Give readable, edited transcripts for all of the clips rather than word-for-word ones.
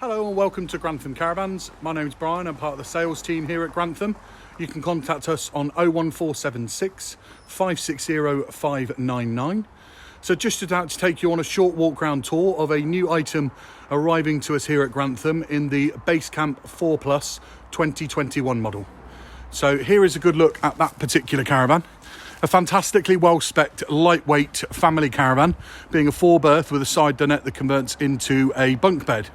Hello and welcome to Grantham Caravans. My name is Brian, I'm part of the sales team here at Grantham. You can contact us on 01476 560 599. So just about to take you on a short walk around tour of a new item arriving to us here at Grantham in the Basecamp 4 Plus 2021 model. So here is a good look at that particular caravan. A fantastically well-spec'd, lightweight family caravan, being a 4-berth with a side dinette that converts into a bunk bed.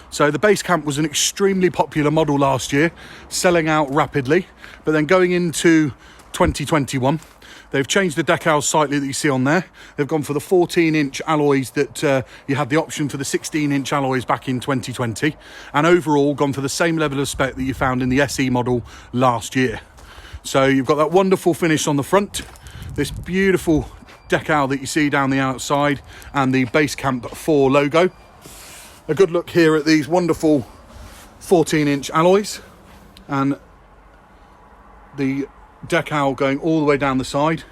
So the Basecamp was an extremely popular model last year, selling out rapidly. But then going into 2021, they've changed the decals slightly that you see on there. They've gone for the 14-inch alloys that you had the option for the 16-inch alloys back in 2020. And overall gone for the same level of spec that you found in the SE model last year. So you've got that wonderful finish on the front, this beautiful decal that you see down the outside, and the Basecamp 4 logo. A good look here at these wonderful 14-inch alloys and the decal going all the way down the side.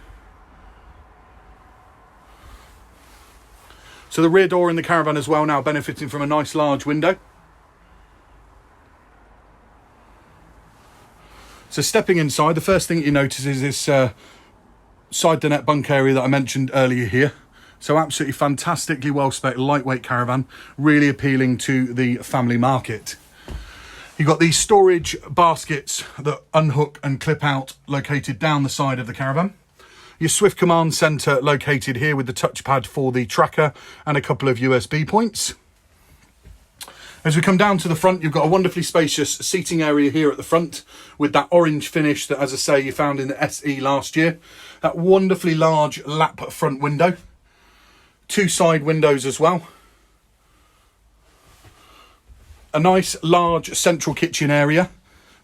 So the rear door in the caravan as well now benefiting from a nice large window. So stepping inside, the first thing you notice is this side dinette bunk area that I mentioned earlier here. So absolutely fantastically well-spec'd, lightweight caravan, really appealing to the family market. You've got these storage baskets that unhook and clip out located down the side of the caravan. Your Swift Command Centre located here with the touchpad for the tracker and a couple of USB points. As we come down to the front, you've got a wonderfully spacious seating area here at the front with that orange finish that, as I say, you found in the SE last year. That wonderfully large lap front window. 2 side windows as well. A nice large central kitchen area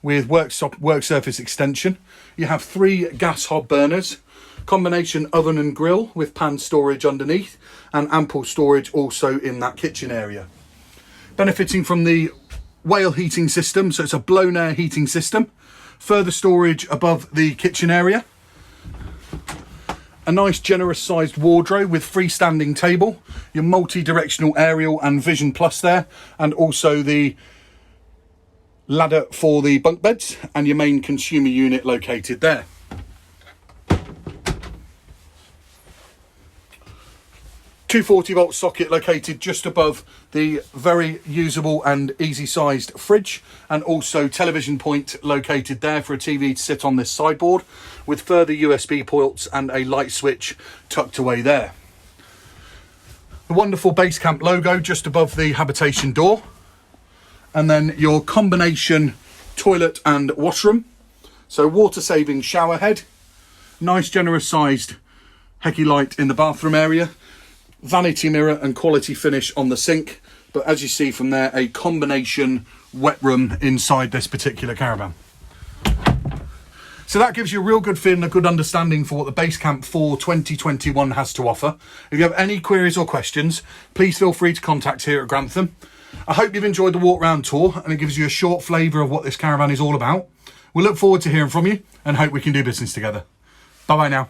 with work surface extension. You have 3 gas hob burners, combination oven and grill with pan storage underneath, and ample storage also in that kitchen area. Benefiting from the whale heating system, so it's a blown air heating system. Further storage above the kitchen area. A nice generous sized wardrobe with freestanding table, your multi-directional aerial and Vision Plus there, and also the ladder for the bunk beds and your main consumer unit located there. Two 40-volt socket located just above the very usable and easy sized fridge, and also television point located there for a TV to sit on this sideboard with further USB ports and a light switch tucked away there. The wonderful Basecamp logo just above the habitation door, and then your combination toilet and washroom. So water saving shower head, nice generous sized Hecky light in the bathroom area. Vanity mirror and quality finish on the sink, but as you see from there, a combination wet room inside this particular caravan. So that gives you a real good feel and a good understanding for what the Basecamp 4 2021 has to offer. If you have any queries or questions, please feel free to contact here at Grantham. I hope you've enjoyed the walk round tour and it gives you a short flavour of what this caravan is all about. We look forward to hearing from you and hope we can do business together. Bye bye now.